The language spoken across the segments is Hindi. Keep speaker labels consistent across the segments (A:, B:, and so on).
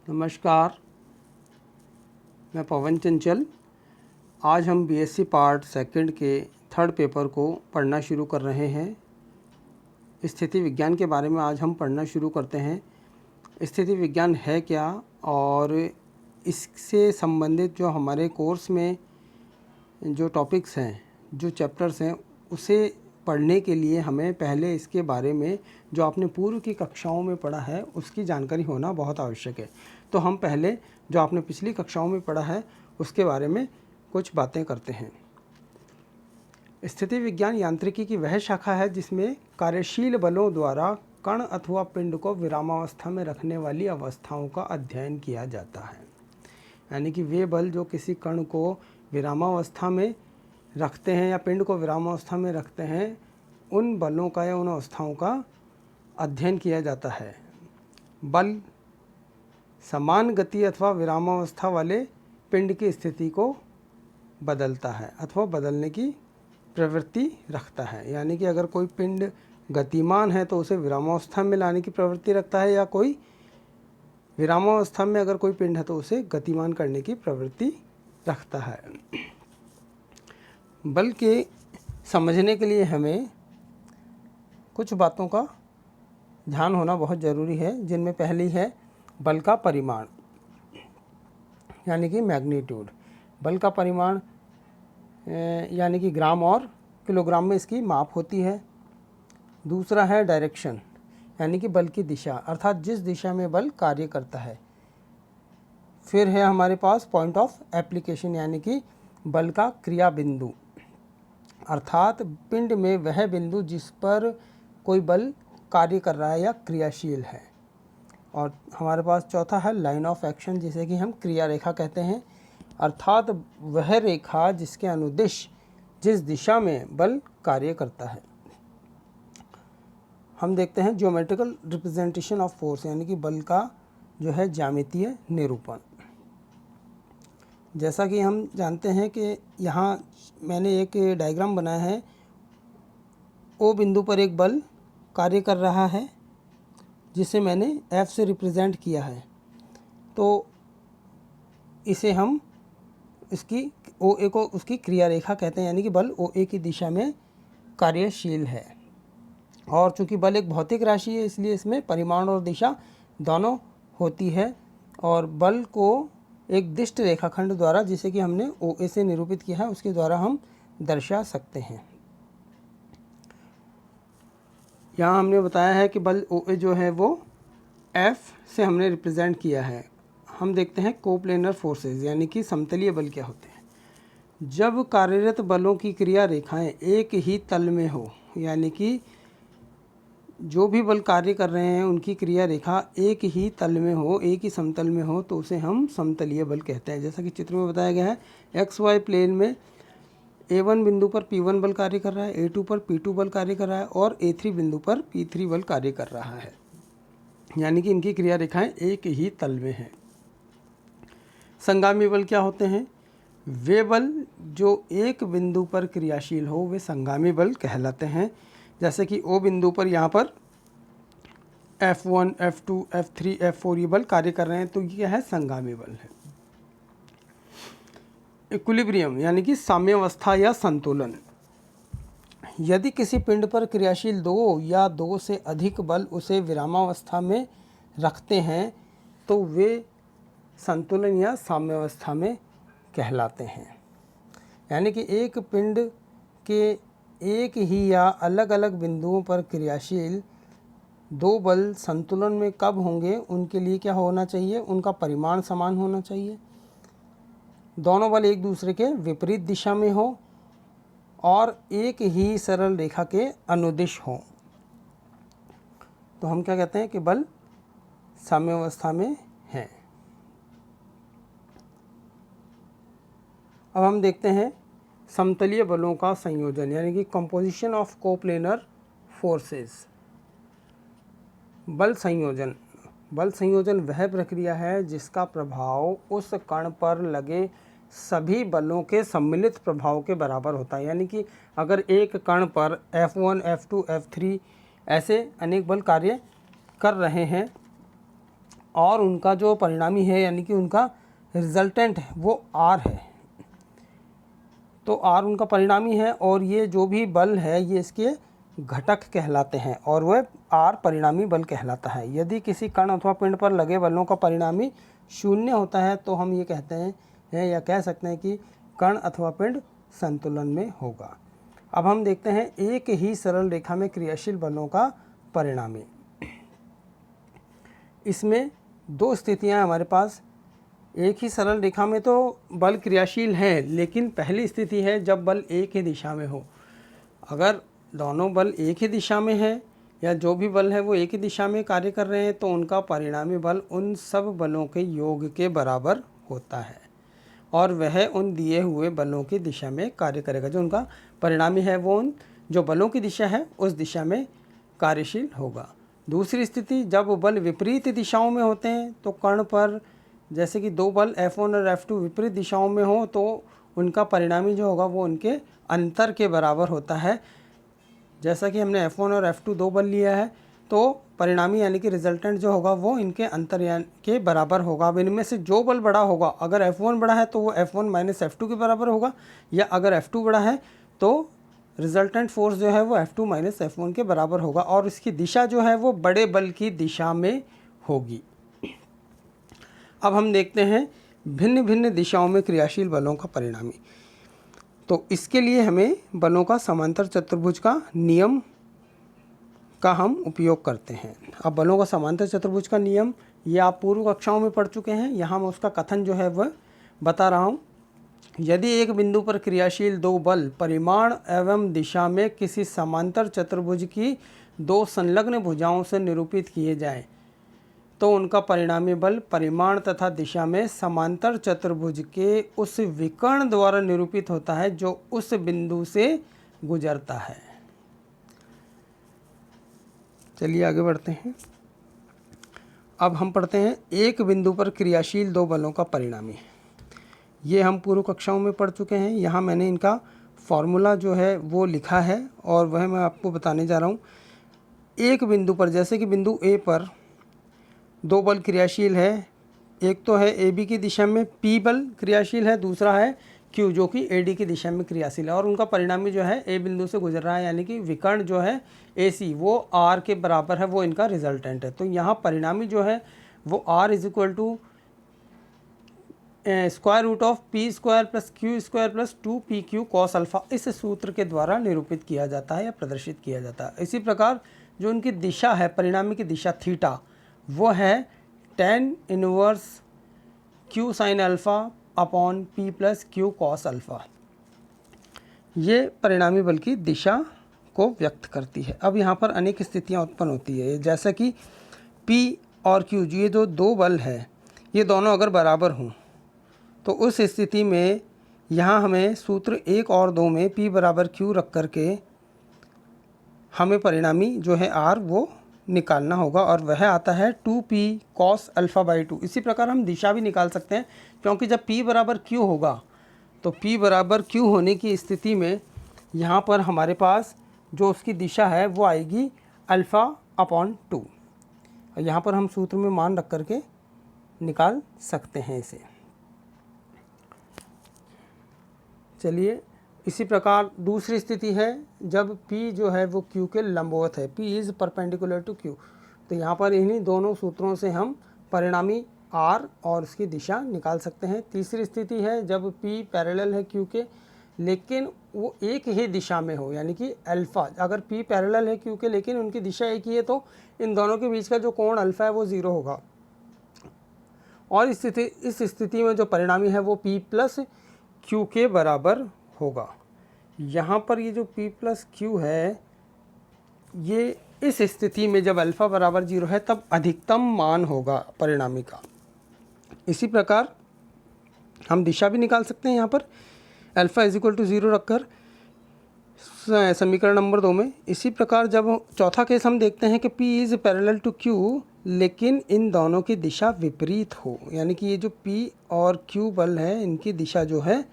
A: नमस्कार, मैं पवन चंचल। आज हम बीएससी पार्ट सेकंड के थर्ड पेपर को पढ़ना शुरू कर रहे हैं। स्थिति विज्ञान के बारे में आज हम पढ़ना शुरू करते हैं। स्थिति विज्ञान है क्या और इससे संबंधित जो हमारे कोर्स में जो टॉपिक्स हैं, जो चैप्टर्स हैं, उसे पढ़ने के लिए हमें पहले इसके बारे में जो आपने पूर्व की कक्षाओं में पढ़ा है उसकी जानकारी होना बहुत आवश्यक है। तो हम पहले जो आपने पिछली कक्षाओं में पढ़ा है उसके बारे में कुछ बातें करते हैं। स्थिति विज्ञान यांत्रिकी की वह शाखा है जिसमें कार्यशील बलों द्वारा कण अथवा पिंड को विरामावस्था में रखने वाली अवस्थाओं का अध्ययन किया जाता है। यानी कि वे बल जो किसी कण को विरामावस्था में रखते हैं या पिंड को विरामावस्था में रखते हैं, उन बलों का या उन अवस्थाओं का अध्ययन किया जाता है। बल समान गति अथवा विरामावस्था वाले पिंड की स्थिति को बदलता है अथवा बदलने की प्रवृत्ति रखता है। यानी कि अगर कोई पिंड गतिमान है तो उसे विरामावस्था में लाने की प्रवृत्ति रखता है, या कोई विरामावस्था में अगर कोई पिंड है तो उसे गतिमान करने की प्रवृत्ति रखता है। बल के समझने के लिए हमें कुछ बातों का ध्यान होना बहुत ज़रूरी है, जिनमें पहली है बल का परिमाण यानी कि मैग्नीट्यूड। बल का परिमाण यानी कि ग्राम और किलोग्राम में इसकी माप होती है। दूसरा है डायरेक्शन यानी कि बल की दिशा, अर्थात जिस दिशा में बल कार्य करता है। फिर है हमारे पास पॉइंट ऑफ एप्लीकेशन यानी कि बल का क्रिया बिंदु, अर्थात पिंड में वह बिंदु जिस पर कोई बल कार्य कर रहा है या क्रियाशील है। और हमारे पास चौथा है लाइन ऑफ एक्शन, जिसे कि हम क्रिया रेखा कहते हैं, अर्थात वह रेखा जिसके अनुदिश जिस दिशा में बल कार्य करता है। हम देखते हैं ज्योमेट्रिकल रिप्रेजेंटेशन ऑफ फोर्स यानी कि बल का जो है ज्यामितीय निरूपण। जैसा कि हम जानते हैं कि यहाँ मैंने एक डायग्राम बनाया है। ओ बिंदु पर एक बल कार्य कर रहा है जिसे मैंने F से रिप्रेजेंट किया है। तो इसे हम इसकी OA को उसकी क्रिया रेखा कहते हैं, यानी कि बल OA की दिशा में कार्यशील है। और चूंकि बल एक भौतिक राशि है इसलिए इसमें परिमाण और दिशा दोनों होती है, और बल को एक दिष्ट रेखाखंड द्वारा, जिसे कि हमने OA से निरूपित किया है, उसके द्वारा हम दर्शा सकते हैं। यहाँ हमने बताया है कि बल OA जो है वो F से हमने रिप्रेजेंट किया है। हम देखते हैं कोप्लेनर फोर्सेस यानी कि समतलीय बल क्या होते हैं। जब कार्यरत बलों की क्रिया रेखाएं एक ही तल में हो, यानी कि जो भी बल कार्य कर रहे हैं उनकी क्रिया रेखा एक ही तल में हो, एक ही समतल में हो, तो उसे हम समतलीय बल कहते हैं। जैसा कि चित्र में बताया गया है, XY प्लेन में A1 बिंदु पर P1 बल कार्य कर रहा है, A2 पर P2 बल कार्य कर रहा है और A3 बिंदु पर P3 बल कार्य कर रहा है। यानी कि इनकी क्रिया रेखाएं एक ही तल में हैं। संगामी बल क्या होते हैं? वे बल जो एक बिंदु पर क्रियाशील हो वे संगामी बल कहलाते हैं। जैसे कि O बिंदु पर यहाँ पर F1, F2, F3, F4 ये बल कार्य कर रहे हैं, तो ये है संगामी बल है। इक्विलिब्रियम यानी कि साम्यावस्था या संतुलन। यदि किसी पिंड पर क्रियाशील दो या दो से अधिक बल उसे विरामावस्था में रखते हैं तो वे संतुलन या साम्यावस्था में कहलाते हैं। यानी कि एक पिंड के एक ही या अलग अलग बिंदुओं पर क्रियाशील दो बल संतुलन में कब होंगे, उनके लिए क्या होना चाहिए? उनका परिमाण समान होना चाहिए, दोनों बल एक दूसरे के विपरीत दिशा में हो और एक ही सरल रेखा के अनुदिश हो, तो हम क्या कहते हैं कि बल साम्यावस्था में हैं। अब हम देखते हैं समतलीय बलों का संयोजन यानी कि कंपोजिशन ऑफ कोप्लेनर फोर्सेस। बल संयोजन वह प्रक्रिया है जिसका प्रभाव उस कण पर लगे सभी बलों के सम्मिलित प्रभाव के बराबर होता है। यानी कि अगर एक कण पर F1, F2, F3 ऐसे अनेक बल कार्य कर रहे हैं और उनका जो परिणामी है यानी कि उनका रिजल्टेंट है वो R है। तो R उनका परिणामी है और ये जो भी बल है ये इसके घटक कहलाते हैं और वह R परिणामी बल कहलाता है। यदि किसी कण अथवा पिंड पर लगे बलों का परिणामी शून्य होता है तो हम ये कहते हैं या कह सकते हैं कि कण अथवा पिंड संतुलन में होगा। अब हम देखते हैं एक ही सरल रेखा में क्रियाशील बलों का परिणामी। इसमें दो स्थितियां हमारे पास। एक ही सरल रेखा में तो बल क्रियाशील है, लेकिन पहली स्थिति है जब बल एक ही दिशा में हो। अगर दोनों बल एक ही दिशा में है या जो भी बल है वो एक ही दिशा में कार्य कर रहे हैं तो उनका परिणामी बल उन सब बलों के योग के बराबर होता है और वह उन दिए हुए बलों की दिशा में कार्य करेगा। जो उनका परिणामी है वो उन जो बलों की दिशा है उस दिशा में कार्यशील होगा। दूसरी स्थिति जब बल विपरीत दिशाओं में होते हैं तो कण पर जैसे कि दो बल F1 और F2 विपरीत दिशाओं में हो तो उनका परिणामी जो होगा वो उनके अंतर के बराबर होता है। जैसा कि हमने F1 और F2 दो बल लिया है तो परिणामी यानी कि रिजल्टेंट जो होगा वो इनके अंतर के बराबर होगा। अब इनमें से जो बल बड़ा होगा, अगर F1 बड़ा है तो वो F1 माइनस F2 के बराबर होगा, या अगर F2 बड़ा है तो रिजल्टेंट फोर्स जो है वो F2 माइनस F1 के बराबर होगा और इसकी दिशा जो है वो बड़े बल की दिशा में होगी। अब हम देखते हैं भिन्न भिन्न दिशाओं में क्रियाशील बलों का परिणामी। तो इसके लिए हमें बलों का समांतर चतुर्भुज का नियम का हम उपयोग करते हैं। अब बलों का समांतर चतुर्भुज का नियम ये आप पूर्व कक्षाओं में पढ़ चुके हैं, यहाँ मैं उसका कथन जो है वह बता रहा हूँ। यदि एक बिंदु पर क्रियाशील दो बल परिमाण एवं दिशा में किसी समांतर चतुर्भुज की दो संलग्न भुजाओं से निरूपित किए जाएं तो उनका परिणामी बल परिमाण तथा दिशा में समांतर चतुर्भुज के उस विकर्ण द्वारा निरूपित होता है जो उस बिंदु से गुजरता है। चलिए आगे बढ़ते हैं। अब हम पढ़ते हैं एक बिंदु पर क्रियाशील दो बलों का परिणामी। ये हम पूर्व कक्षाओं में पढ़ चुके हैं। यहाँ मैंने इनका फॉर्मूला जो है वो लिखा है और वह मैं आपको बताने जा रहा हूँ। एक बिंदु पर जैसे कि बिंदु ए पर दो बल क्रियाशील है, एक तो है ए बी की दिशा में P बल क्रियाशील है, दूसरा है Q जो कि AD की दिशा में क्रियाशील है और उनका परिणामी जो है ए बिंदु से गुजर रहा है यानी कि विकर्ण जो है AC वो R के बराबर है, वो इनका रिजल्टेंट है। तो यहाँ परिणामी जो है वो R is equal to square root of P square plus Q square plus 2PQ cos alpha इस सूत्र के द्वारा निरूपित किया जाता है या प्रदर्शित किया जाता है। इसी प्रकार जो उनकी दिशा है, परिणामी की दिशा थीटा, वो है tan inverse Q sine alpha upon P plus Q cos alpha. ये परिणामी बल की दिशा को व्यक्त करती है। अब यहाँ पर अनेक स्थितियाँ उत्पन्न होती है, जैसा कि P और Q ये जो दो बल है ये दोनों अगर बराबर हों तो उस स्थिति में यहाँ हमें सूत्र 1 और 2 में P बराबर Q रख करके हमें परिणामी जो है R वो निकालना होगा और वह आता है 2P cos अल्फ़ा बाई 2। इसी प्रकार हम दिशा भी निकाल सकते हैं, क्योंकि जब P बराबर Q होगा तो P बराबर Q होने की स्थिति में यहाँ पर हमारे पास जो उसकी दिशा है वो आएगी अल्फ़ा अपॉन 2। यहाँ पर हम सूत्र में मान रख करके निकाल सकते हैं इसे। चलिए, इसी प्रकार दूसरी स्थिति है जब P जो है वो Q के लंबवत है, P is perpendicular to Q। तो यहाँ पर इन्हीं दोनों सूत्रों से हम परिणामी R और उसकी दिशा निकाल सकते हैं। तीसरी स्थिति है जब P पैरेलल है Q के लेकिन वो एक ही दिशा में हो, यानी कि अल्फ़ा, अगर P पैरेलल है Q के लेकिन उनकी दिशा एक ही है तो इन दोनों के बीच का जो कोण अल्फ़ा है वो 0 होगा और इस स्थिति में जो परिणामी है वो P प्लस Q के बराबर होगा। यहाँ पर ये जो P प्लस Q है ये इस स्थिति में जब अल्फ़ा बराबर 0 है तब अधिकतम मान होगा परिणामी का। इसी प्रकार हम दिशा भी निकाल सकते हैं यहाँ पर अल्फ़ा इज इक्वल टू 0 रखकर समीकरण नंबर 2 में। इसी प्रकार जब चौथा केस हम देखते हैं कि P is parallel to Q लेकिन इन दोनों की दिशा विपरीत हो, यानी कि ये जो P और Q बल है इनकी दिशा जो है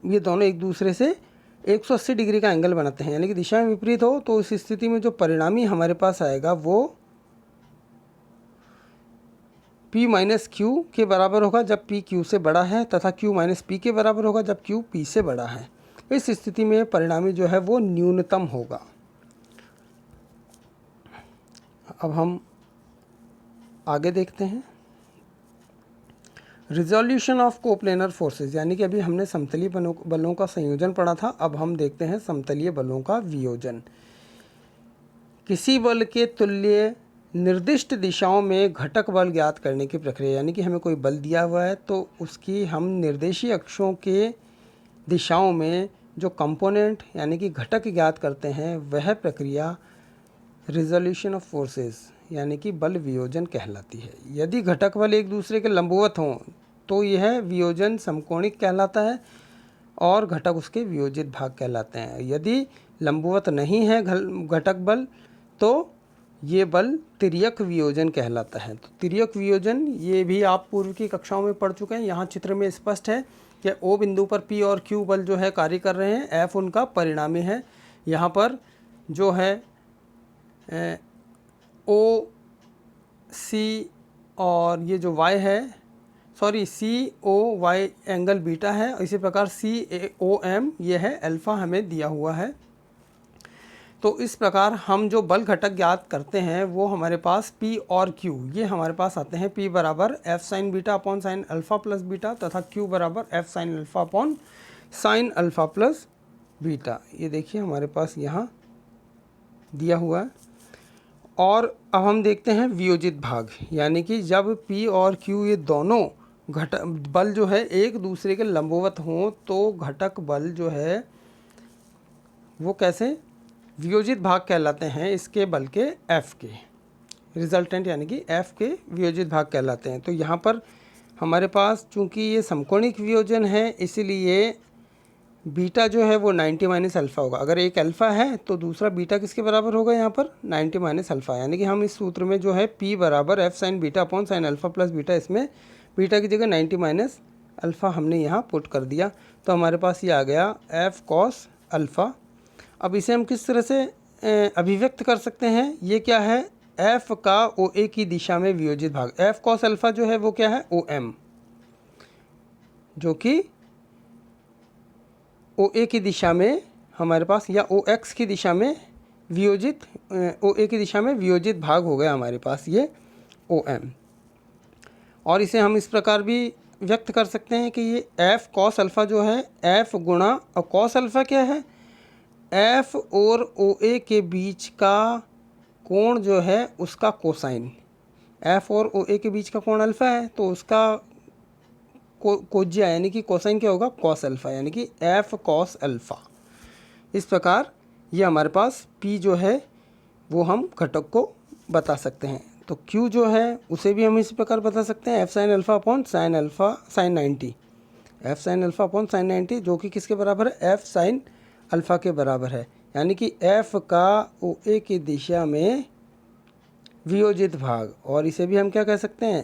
A: ये दोनों एक दूसरे से 180 डिग्री का एंगल बनाते हैं, यानी कि दिशा में विपरीत हो, तो उस स्थिति में जो परिणामी हमारे पास आएगा वो P माइनस Q के बराबर होगा जब P Q से बड़ा है तथा Q माइनस P के बराबर होगा जब Q P से बड़ा है। इस स्थिति में परिणामी जो है वो न्यूनतम होगा। अब हम आगे देखते हैं रिजोल्यूशन ऑफ कोप्लेनर फोर्सेस, यानी कि अभी हमने समतलीय बलों का संयोजन पढ़ा था, अब हम देखते हैं समतलीय बलों का वियोजन। किसी बल के तुल्य निर्दिष्ट दिशाओं में घटक बल ज्ञात करने की प्रक्रिया, यानी कि हमें कोई बल दिया हुआ है तो उसकी हम निर्देशीय अक्षों के दिशाओं में जो कंपोनेंट यानी कि घटक ज्ञात करते हैं वह प्रक्रिया रिजोल्यूशन ऑफ फोर्सेस यानी कि बल वियोजन कहलाती है। यदि घटक बल एक दूसरे के लंबवत हों तो यह वियोजन समकोणिक कहलाता है और घटक उसके वियोजित भाग कहलाते हैं। यदि लंबवत नहीं है घटक बल तो ये बल तिर्यक वियोजन कहलाता है। तो तिर्यक वियोजन ये भी आप पूर्व की कक्षाओं में पढ़ चुके हैं। यहाँ चित्र में स्पष्ट है कि O बिंदु पर P और Q बल जो है कार्य कर रहे हैं, F उनका परिणामी है। यहाँ पर जो है O C और ये जो Y है C O Y angle beta है, इसी प्रकार C O M ये है अल्फ़ा हमें दिया हुआ है। तो इस प्रकार हम जो बल घटक ज्ञात करते हैं वो हमारे पास P और Q ये हमारे पास आते हैं। P बराबर F sign beta upon sine alpha plus beta तथा Q बराबर F sine alpha upon sine alpha plus beta. ये देखिए हमारे पास यहाँ दिया हुआ है। और अब हम देखते हैं वियोजित भाग, यानी कि जब P और Q ये दोनों घटक बल जो है एक दूसरे के लंबवत हों तो घटक बल जो है वो कैसे वियोजित भाग कहलाते हैं, इसके बल के F के रिजल्टेंट यानी कि F के वियोजित भाग कहलाते हैं। तो यहाँ पर हमारे पास चूँकि ये समकोणिक वियोजन है इसलिए बीटा जो है वो 90 माइनस अल्फ़ा होगा। अगर एक अल्फ़ा है तो दूसरा बीटा किसके बराबर होगा, यहाँ पर 90 माइनस अल्फ़ा, यानी कि हम इस सूत्र में जो है P बराबर F sign beta upon sine alpha plus beta, इसमें बीटा की जगह 90 माइनस अल्फ़ा हमने यहाँ पुट कर दिया। तो हमारे पास ये आ गया F कॉस अल्फ़ा। अब इसे हम किस तरह से अभिव्यक्त कर सकते हैं, ये क्या है, F का OA की दिशा में वियोजित भाग। F कॉस अल्फ़ा जो है वो क्या है, OM, जो कि OA की दिशा में हमारे पास या OX की दिशा में वियोजित OA की दिशा में वियोजित भाग हो गया हमारे पास ये OM। और इसे हम इस प्रकार भी व्यक्त कर सकते हैं कि ये F कॉस अल्फ़ा जो है F गुणा, और कॉस अल्फ़ा क्या है, F और OA के बीच का कोण जो है उसका कोसाइन। F और OA के बीच का कोण अल्फ़ा है तो उसका कोज्या यानी कि कोसाइन क्या होगा, कॉस अल्फ़ा, यानी कि F कॉस अल्फ़ा। इस प्रकार ये हमारे पास P जो है वो हम घटक को बता सकते हैं। तो Q जो है उसे भी हम इसी प्रकार बता सकते हैं, F sine alpha upon sine alpha sine 90, F sine alpha upon sine 90 जो कि किसके बराबर है, F साइन अल्फ़ा के बराबर है। यानी कि F का OA की दिशा में वियोजित भाग, और इसे भी हम क्या कह सकते हैं,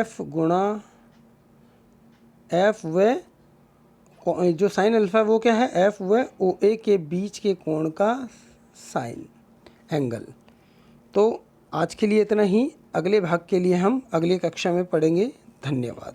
A: F गुणा F व जो साइन अल्फ़ा वो क्या है, F व OA के बीच के कोण का साइन एंगल। तो आज के लिए इतना ही, अगले भाग के लिए हम अगली कक्षा में पढ़ेंगे। धन्यवाद।